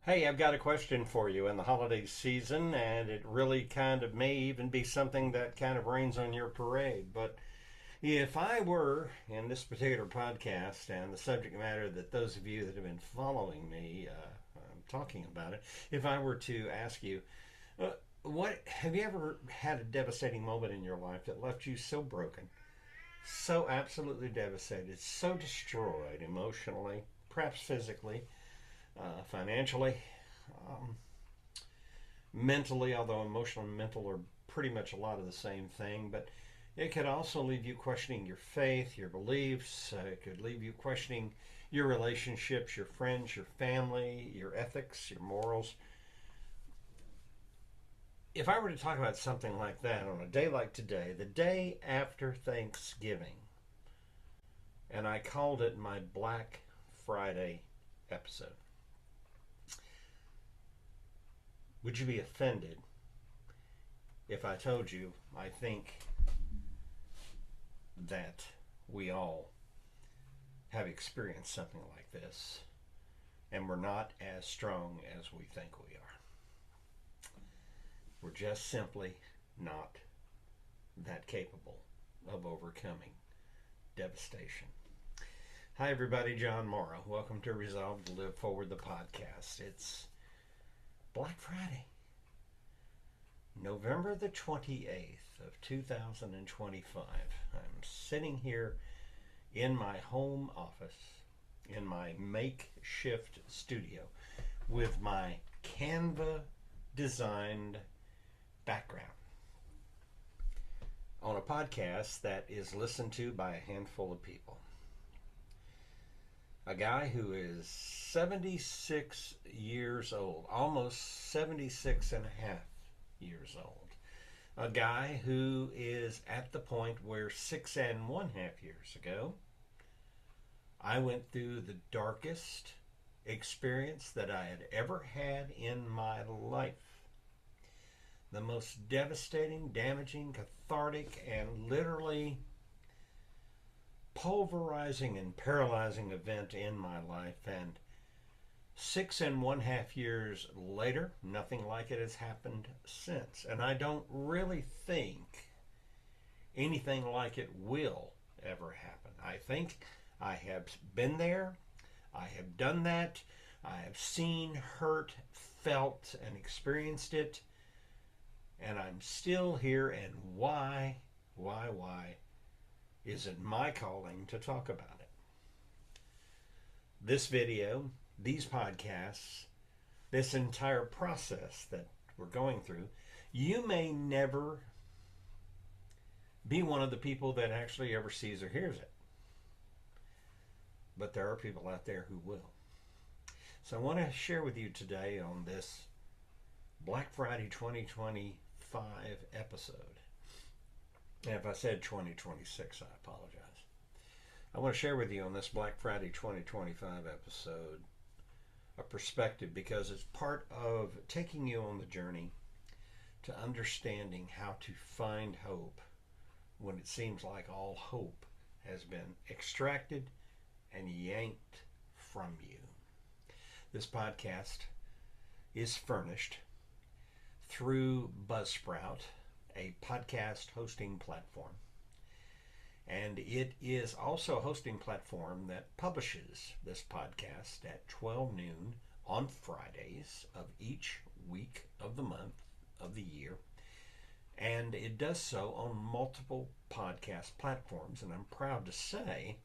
Hey, I've got a question for you in the holiday season, and it really kind of may even be something that kind of rains on your parade. But if I were in this particular podcast and the subject matter that those of you that have been following me talking about it, if I were to ask you, uh, what have you ever had a devastating moment in your life that left you so broken, so absolutely devastated, so destroyed emotionally, perhaps physically, financially? Um, Mentally, although emotional and mental are pretty much a lot of the same thing, but it could also leave you questioning your faith, your beliefs. It could leave you questioning your relationships, your friends, your family, your ethics, your morals. If I were to talk about something like that on a day like today, the day after Thanksgiving, and I called it my Black Friday episode, would you be offended if I told you I think that we all have experienced something like this and we're not as strong as we think we are? We're just simply not that capable of overcoming devastation. Hi, everybody. John Morrow. Welcome to Resolve to Live Forward, the podcast. It's Black Friday, November the 28th of 2025. I'm sitting here in my home office, in my makeshift studio, with my Canva designed background on a podcast that is listened to by a handful of people. A guy who is 76 years old, almost 76 and a half years old. A guy who is at the point where 6.5 years ago, I went through the darkest experience that I had ever had in my life. The most devastating, damaging, cathartic, and literally pulverizing and paralyzing event in my life. And 6.5 years later, nothing like it has happened since. And I don't really think anything like it will ever happen. I think I have been there, I have done that, I have seen, hurt, felt, and experienced it, and I'm still here. And why is it my calling to talk about it? This video, these podcasts, this entire process that we're going through, you may never be one of the people that actually ever sees or hears it. But there are people out there who will. So I want to share with you today on this Black Friday 2025 episode. And if I said 2026, I apologize. I want to share with you on this Black Friday 2025 episode a perspective, because it's part of taking you on the journey to understanding how to find hope when it seems like all hope has been extracted and yanked from you. This podcast is furnished through Buzzsprout, a podcast hosting platform. And it is also a hosting platform that publishes this podcast at 12 noon on Fridays of each week of the month of the year. And it does so on multiple podcast platforms. And I'm proud to say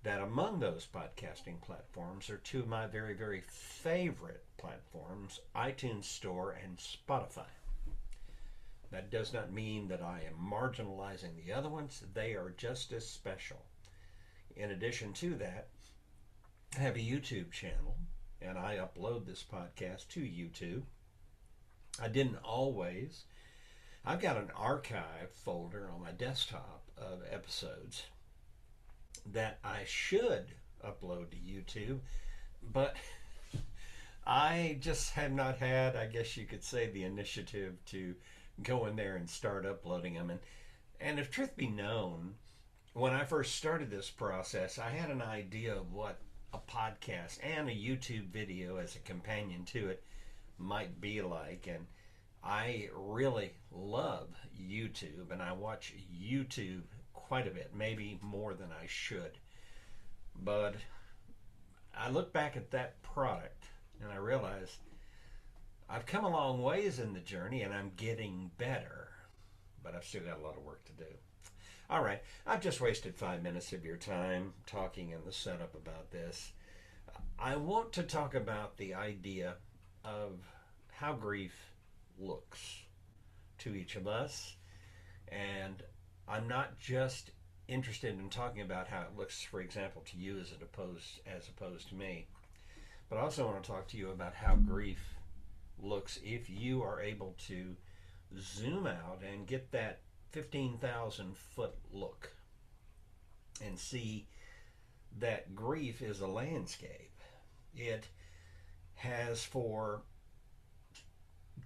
that among those podcasting platforms are two of my very, very favorite platforms, iTunes Store and Spotify. That does not mean that I am marginalizing the other ones. They are just as special. In addition to that, I have a YouTube channel, and I upload this podcast to YouTube. I didn't always. I've got an archive folder on my desktop of episodes that I should upload to YouTube, but I just have not had, I guess you could say, the initiative to go in there and start uploading them. And if truth be known, when I first started this process, I had an idea of what a podcast and a YouTube video as a companion to it might be like. And I really love YouTube, and I watch YouTube quite a bit, maybe more than I should. But I look back at that product and I realize I've come a long ways in the journey and I'm getting better, but I've still got a lot of work to do. All right, I've just wasted 5 minutes of your time talking in the setup about this. I want to talk about the idea of how grief looks to each of us, and I'm not just interested in talking about how it looks, for example, to you as opposed to me, but I also want to talk to you about how grief looks if you are able to zoom out and get that 15,000 foot look and see that grief is a landscape. It has for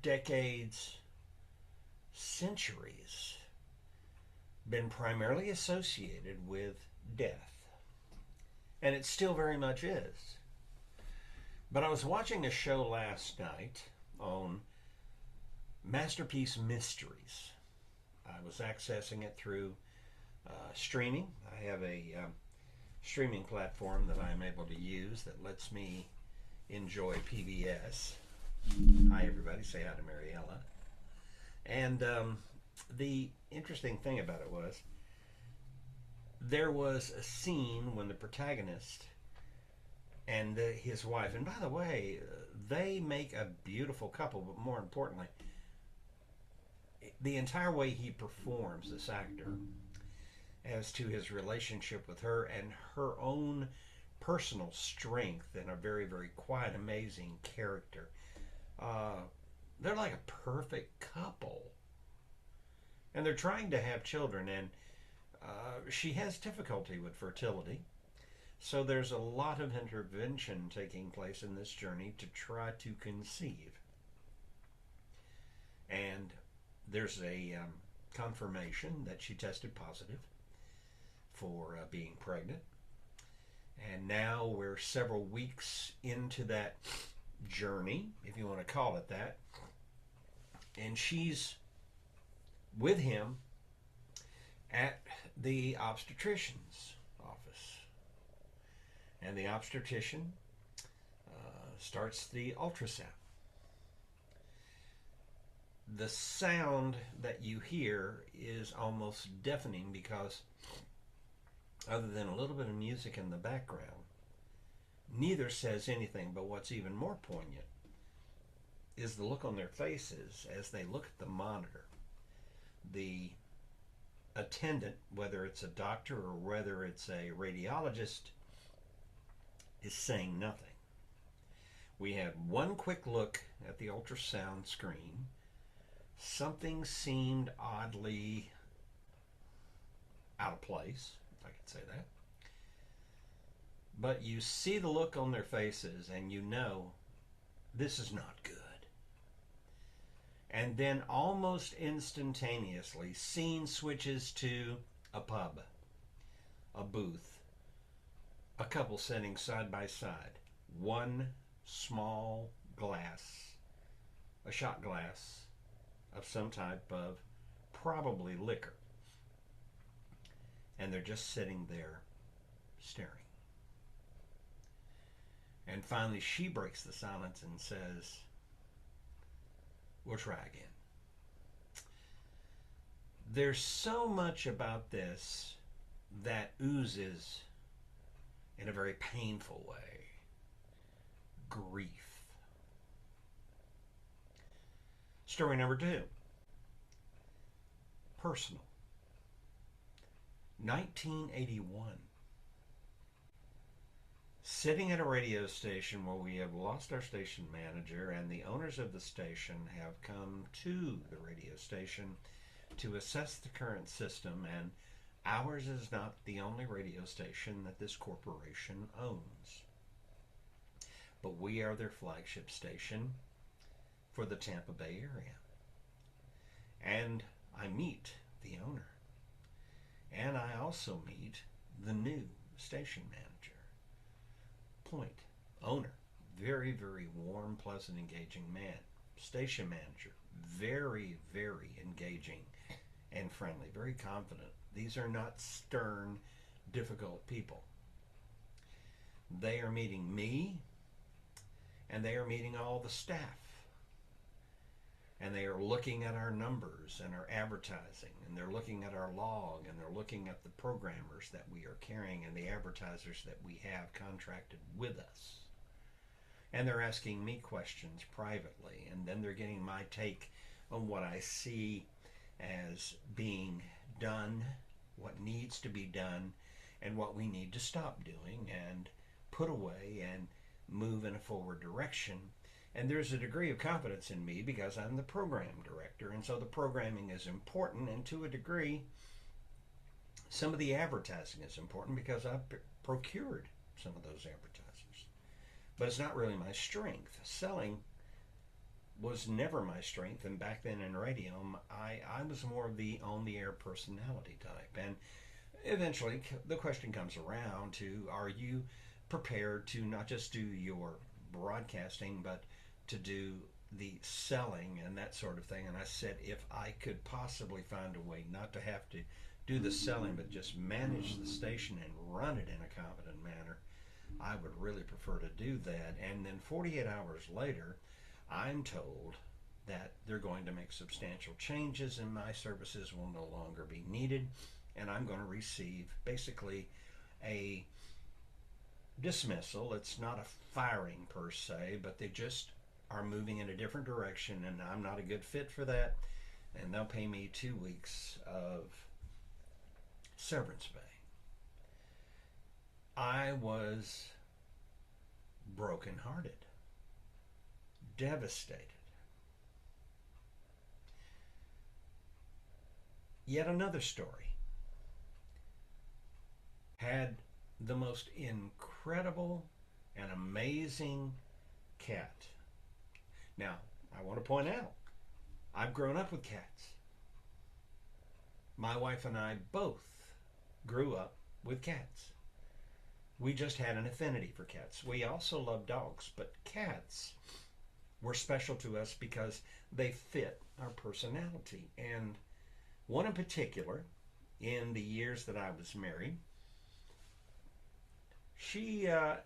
decades, centuries, been primarily associated with death. And it still very much is. But I was watching a show last night on Masterpiece Mysteries. I was accessing it through streaming. I have a streaming platform that I'm able to use that lets me enjoy PBS. Hi, everybody. Say hi to Mariella. And the interesting thing about it was there was a scene when the protagonist and his wife, and by the way, they make a beautiful couple, but more importantly, the entire way he performs, this actor, as to his relationship with her and her own personal strength and a very, very quiet, amazing character. They're like a perfect couple. And they're trying to have children, and she has difficulty with fertility. So there's a lot of intervention taking place in this journey to try to conceive. And there's a confirmation that she tested positive for being pregnant. And now we're several weeks into that journey, if you want to call it that. And she's with him at the obstetrician's office. And the obstetrician starts the ultrasound. The sound that you hear is almost deafening because, other than a little bit of music in the background, neither says anything. But what's even more poignant is the look on their faces as they look at the monitor. The attendant, whether it's a doctor or whether it's a radiologist, is saying nothing. We had one quick look at the ultrasound screen. Something seemed oddly out of place, if I could say that. But you see the look on their faces and you know this is not good. And then almost instantaneously, scene switches to a pub, a booth, a couple sitting side by side, one small glass, a shot glass of some type of probably liquor. And they're just sitting there staring. And finally she breaks the silence and says, "We'll try again." There's so much about this that oozes in a very painful way. Grief. Story number 2. Personal. 1981. Sitting at a radio station where we have lost our station manager, and the owners of the station have come to the radio station to assess the current system, and ours is not the only radio station that this corporation owns. But we are their flagship station for the Tampa Bay area. And I meet the owner. And I also meet the new station manager. point. Owner, very, very warm, pleasant, engaging man. Station manager, very, very engaging and friendly, very confident. These are not stern, difficult people. They are meeting me, and they are meeting all the staff. And they are looking at our numbers and our advertising, and they're looking at our log, and they're looking at the programmers that we are carrying and the advertisers that we have contracted with us. And they're asking me questions privately, and then they're getting my take on what I see as being done, what needs to be done, and what we need to stop doing and put away and move in a forward direction. And there's a degree of confidence in me because I'm the program director, and so the programming is important, and to a degree, some of the advertising is important because I procured some of those advertisers. But it's not really my strength. Selling was never my strength, and back then in radio, I was more of the on-the-air personality type. And eventually, the question comes around to, are you prepared to not just do your broadcasting, but to do the selling and that sort of thing? And I said, if I could possibly find a way not to have to do the selling, but just manage the station and run it in a competent manner, I would really prefer to do that. And then 48 hours later, I'm told that they're going to make substantial changes and my services will no longer be needed, and I'm going to receive basically a dismissal. It's not a firing per se, but they just are moving in a different direction, and I'm not a good fit for that, and they'll pay me 2 weeks of severance pay. I was brokenhearted, devastated. Yet another story. Had the most incredible and amazing cat. Now, I want to point out, I've grown up with cats. My wife and I both grew up with cats. We just had an affinity for cats. We also love dogs, but cats were special to us because they fit our personality. And one in particular, in the years that I was married,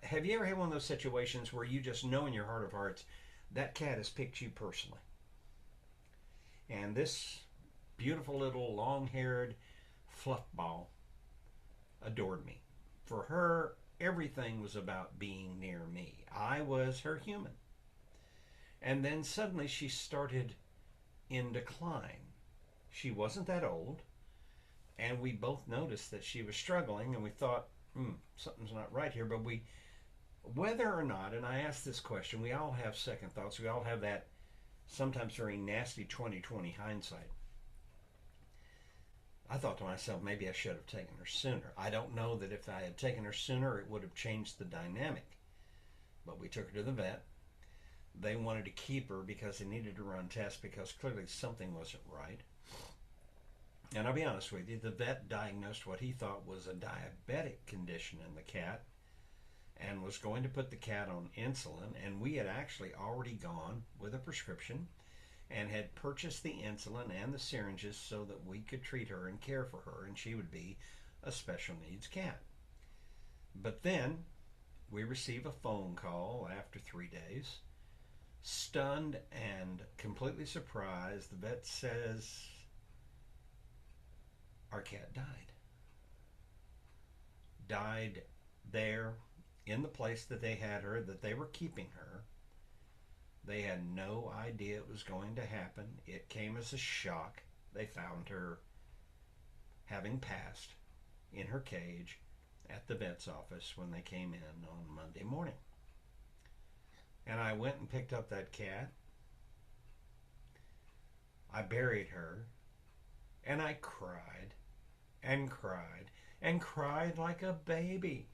have you ever had one of those situations where you just know in your heart of hearts that cat has picked you personally? And this beautiful little long-haired fluff ball adored me. For her, everything was about being near me. I was her human. And then suddenly she started in decline. She wasn't that old, and we both noticed that she was struggling, and we thought, something's not right here. But whether or not, and I asked this question, we all have second thoughts. We all have that sometimes very nasty 20/20 hindsight. I thought to myself, maybe I should have taken her sooner. I don't know that if I had taken her sooner, it would have changed the dynamic. But we took her to the vet. They wanted to keep her because they needed to run tests because clearly something wasn't right. And I'll be honest with you, the vet diagnosed what he thought was a diabetic condition in the cat and was going to put the cat on insulin. And we had actually already gone with a prescription and had purchased the insulin and the syringes so that we could treat her and care for her, and she would be a special needs cat. But then we receive a phone call after 3 days. Stunned and completely surprised, the vet says, our cat died. Died there in the place that they had her, that they were keeping her. They had no idea it was going to happen. It came as a shock. They found her having passed in her cage at the vet's office when they came in on Monday morning. And I went and picked up that cat. I buried her, and I cried and cried and cried like a baby.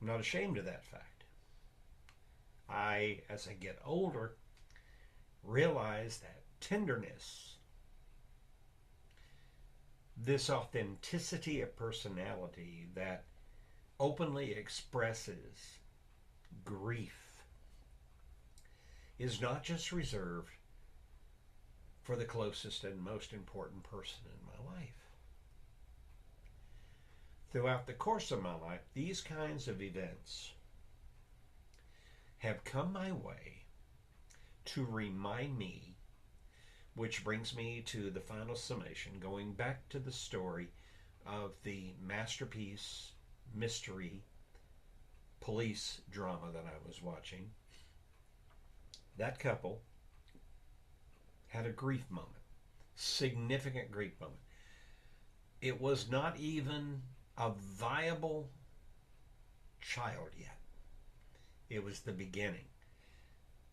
I'm not ashamed of that fact. As I get older, realize that tenderness, this authenticity of personality that openly expresses grief is not just reserved for the closest and most important person in my life. Throughout the course of my life, these kinds of events have come my way to remind me, which brings me to the final summation, going back to the story of the masterpiece mystery police drama that I was watching. That couple had a grief moment, significant grief moment. It was not even a viable child yet. It was the beginning.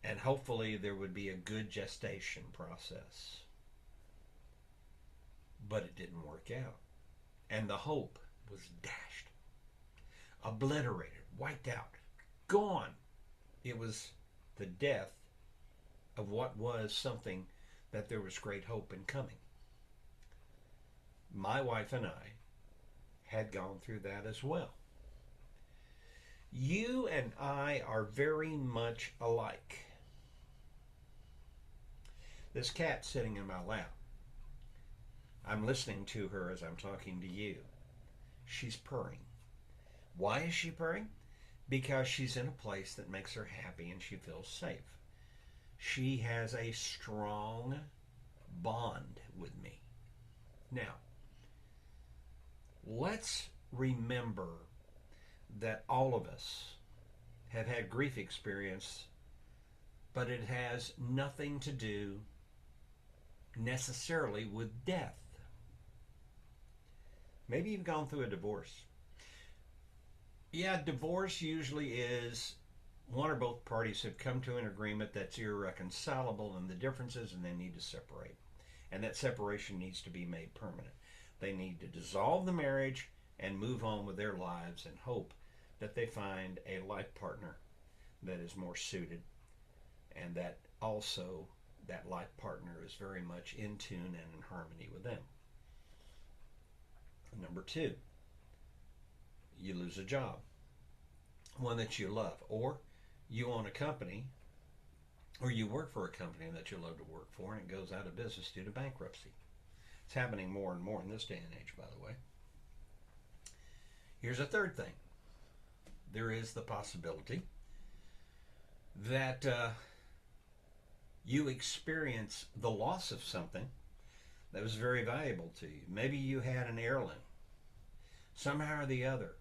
And hopefully there would be a good gestation process. But it didn't work out. And the hope was dashed, obliterated, wiped out, gone. It was the death of what was something that there was great hope in coming. My wife and I had gone through that as well. You and I are very much alike. This cat sitting in my lap, I'm listening to her as I'm talking to you. She's purring. Why is she purring? Because she's in a place that makes her happy and she feels safe. She has a strong bond with me. Now, let's remember that all of us have had grief experience, but it has nothing to do necessarily with death. Maybe you've gone through a divorce. Yeah, divorce usually is one or both parties have come to an agreement that's irreconcilable in the differences and they need to separate. And that separation needs to be made permanent. They need to dissolve the marriage and move on with their lives and hope that they find a life partner that is more suited and that also that life partner is very much in tune and in harmony with them. Number two, you lose a job, one that you love, or you own a company, or you work for a company that you love to work for and it goes out of business due to bankruptcy. It's happening more and more in this day and age, by the way. Here's a third thing. There is the possibility that you experience the loss of something that was very valuable to you. Maybe you had an heirloom. Somehow or the other,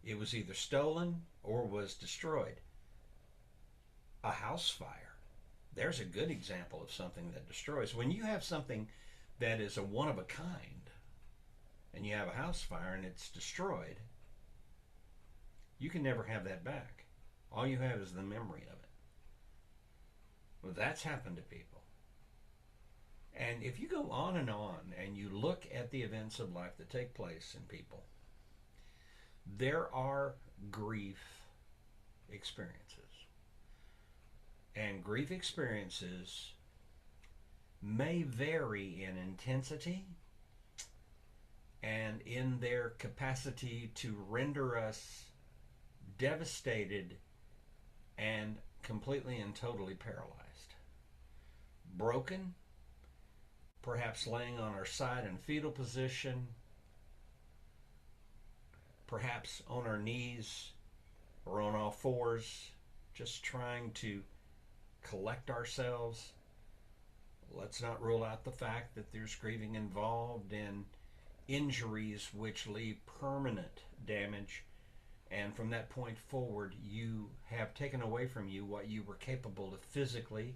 it was either stolen or was destroyed. A house fire. There's a good example of something that destroys. When you have something that is a one of a kind, and you have a house fire and it's destroyed, you can never have that back. All you have is the memory of it. Well, that's happened to people. And if you go on and you look at the events of life that take place in people, there are grief experiences. And grief experiences may vary in intensity and in their capacity to render us devastated and completely and totally paralyzed. Broken, perhaps laying on our side in fetal position, perhaps on our knees or on all fours, just trying to collect ourselves. Let's not rule out the fact that there's grieving involved in injuries which leave permanent damage, and from that point forward you have taken away from you what you were capable of physically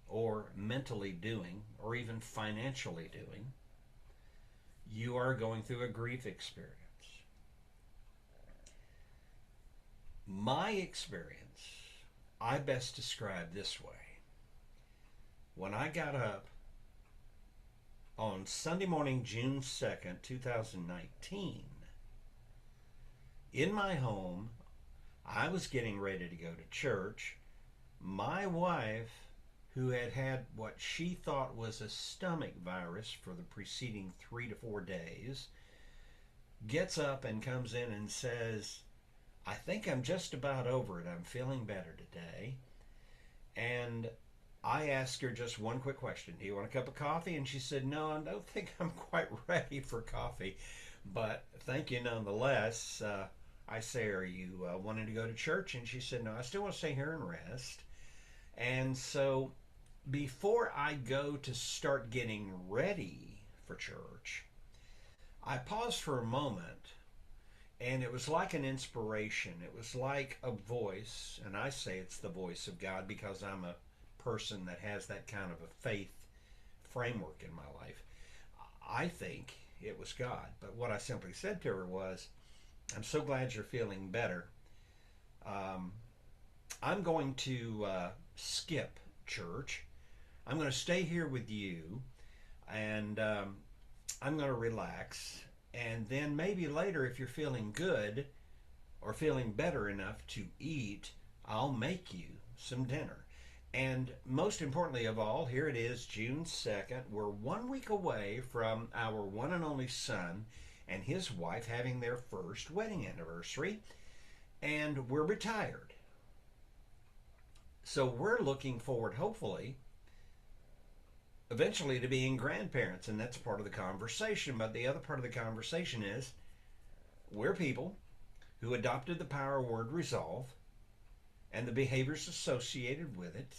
or mentally doing or even financially doing. You are going through a grief experience. My experience I best describe this way. When I got up on Sunday morning, June 2nd, 2019, in my home, I was getting ready to go to church. My wife, who had had what she thought was a stomach virus for the preceding 3 to 4 days, gets up and comes in and says, I think I'm just about over it. I'm feeling better today. And I asked her just one quick question. Do you want a cup of coffee? And she said, no, I don't think I'm quite ready for coffee. But thank you nonetheless. I say, are you wanting to go to church? And she said, no, I still want to stay here and rest. And so before I go to start getting ready for church, I paused for a moment, and it was like an inspiration. It was like a voice, and I say it's the voice of God because I'm a person that has that kind of a faith framework in my life. I think it was God. But what I simply said to her was, I'm so glad you're feeling better. Um, I'm going to skip church. I'm going to stay here with you, and I'm going to relax. And then maybe later, if you're feeling good or feeling better enough to eat, I'll make you some dinner. And most importantly of all, here it is, June 2nd. We're 1 week away from our one and only son and his wife having their first wedding anniversary. And we're retired. So we're looking forward, hopefully, eventually to being grandparents. And that's part of the conversation. But the other part of the conversation is we're people who adopted the power word resolve and the behaviors associated with it.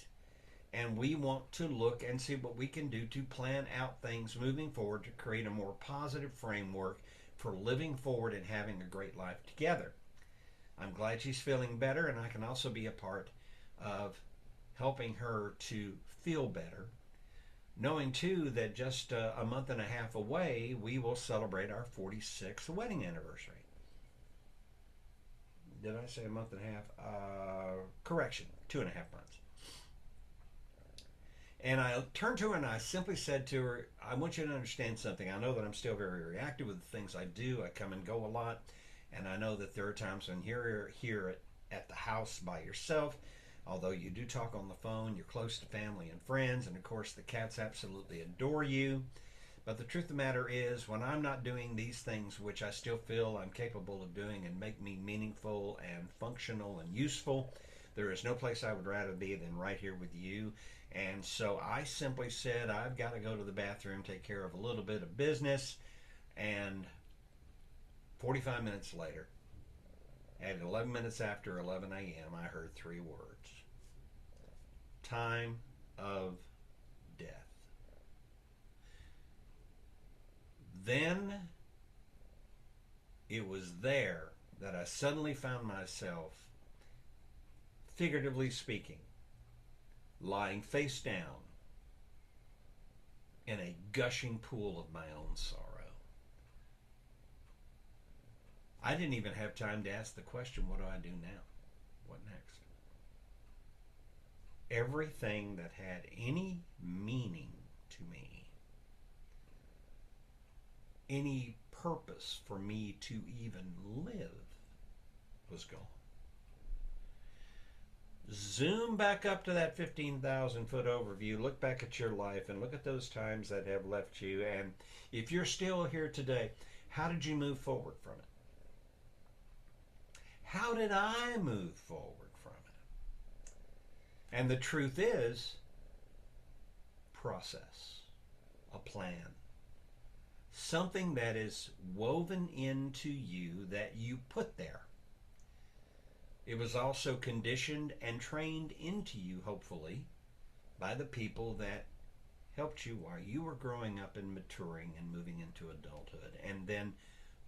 And we want to look and see what we can do to plan out things moving forward to create a more positive framework for living forward and having a great life together. I'm glad she's feeling better, and I can also be a part of helping her to feel better, knowing too that just a month and a half away, we will celebrate our 46th wedding anniversary. Did I say a month and a half? Correction, 2.5 months. And I turned to her and I simply said to her, I want you to understand something. I know that I'm still very reactive with the things I do. I come and go a lot. And I know that there are times when you're here at the house by yourself. Although you do talk on the phone, you're close to family and friends. And of course, the cats absolutely adore you. But the truth of the matter is, when I'm not doing these things, which I still feel I'm capable of doing and make me meaningful and functional and useful, there is no place I would rather be than right here with you. And so I simply said, I've got to go to the bathroom, take care of a little bit of business. And 45 minutes later, at 11 minutes after 11 a.m., I heard 3 words: time of death. Then it was there that I suddenly found myself, figuratively speaking, lying face down in a gushing pool of my own sorrow. I didn't even have time to ask the question, what do I do now? What next? Everything that had any meaning to me, any purpose for me to even live, was gone. Zoom back up to that 15,000 foot overview, look back at your life and look at those times that have left you. And if you're still here today, how did you move forward from it? How did I move forward from it? And the truth is, process, a plan, something that is woven into you that you put there. It was also conditioned and trained into you, hopefully, by the people that helped you while you were growing up and maturing and moving into adulthood. And then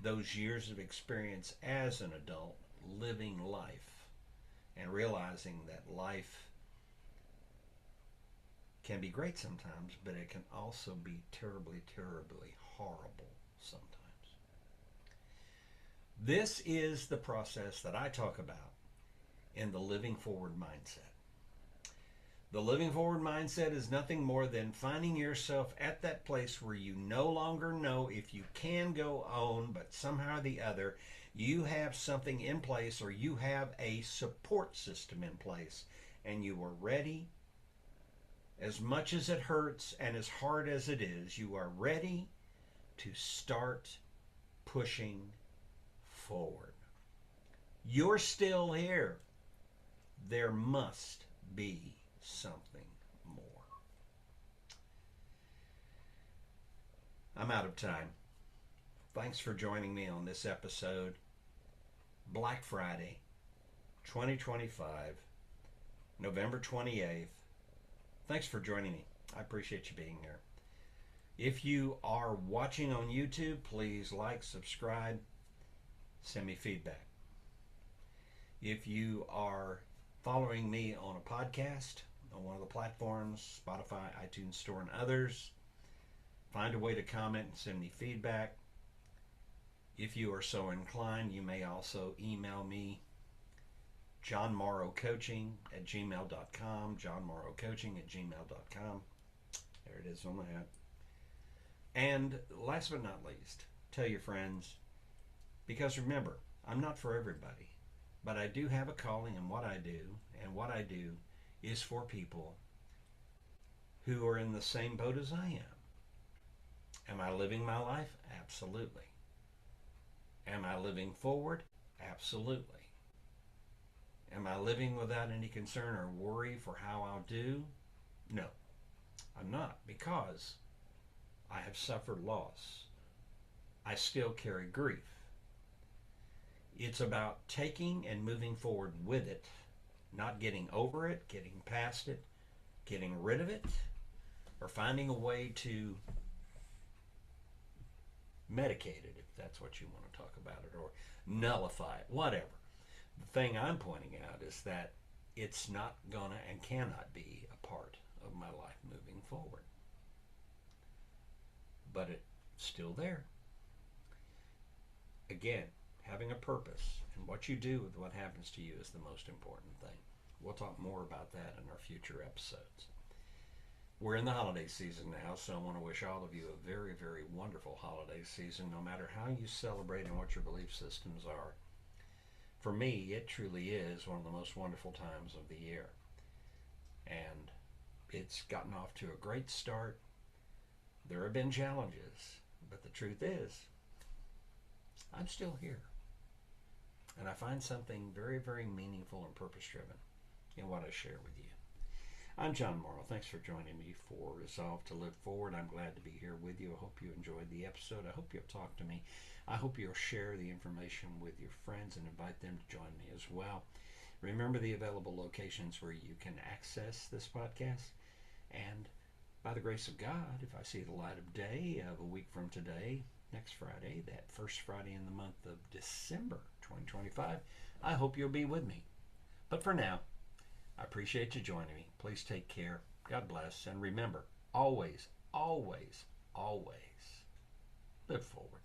those years of experience as an adult, living life and realizing that life can be great sometimes, but it can also be terribly, terribly horrible sometimes. This is the process that I talk about in the Living Forward mindset. The Living Forward mindset is nothing more than finding yourself at that place where you no longer know if you can go on, but somehow or the other, you have something in place or you have a support system in place and you are ready. As much as it hurts and as hard as it is, you are ready to start pushing forward. You're still here. There must be something more. I'm out of time. Thanks for joining me on this episode. Black Friday 2025, November 28th. Thanks for joining me. I appreciate you being here. If you are watching on YouTube, please like, subscribe, send me feedback. If you are following me on a podcast on one of the platforms, Spotify, iTunes Store, and others, find a way to comment and send me feedback. If you are so inclined, you may also email me, johnmorrowcoaching@gmail.com, johnmorrowcoaching@gmail.com. There it is on that. And last but not least, tell your friends, because remember, I'm not for everybody, but I do have a calling in what I do, and what I do is for people who are in the same boat as I am. Am I living my life? Absolutely. Am I living forward? Absolutely. Am I living without any concern or worry for how I'll do? No, I'm not, because I have suffered loss. I still carry grief. It's about taking and moving forward with it, not getting over it, getting past it, getting rid of it, or finding a way to medicate it, if that's what you want to talk about it, or nullify it, whatever. The thing I'm pointing out is that it's not gonna and cannot be a part of my life moving forward. But it's still there. Again, having a purpose and what you do with what happens to you is the most important thing. We'll talk more about that in our future episodes. We're in the holiday season now, so I want to wish all of you a very, very wonderful holiday season, no matter how you celebrate and what your belief systems are. For me, it truly is one of the most wonderful times of the year. And it's gotten off to a great start. There have been challenges, but the truth is, I'm still here. And I find something very, very meaningful and purpose-driven in what I share with you. I'm John Morrow. Thanks for joining me for Resolve to Live Forward. I'm glad to be here with you. I hope you enjoyed the episode. I hope you'll talk to me. I hope you'll share the information with your friends and invite them to join me as well. Remember the available locations where you can access this podcast. And by the grace of God, if I see the light of day of a week from today, next Friday, that first Friday in the month of December 2025, I hope you'll be with me. But for now, I appreciate you joining me. Please take care. God bless. And remember, always, always, always live forward.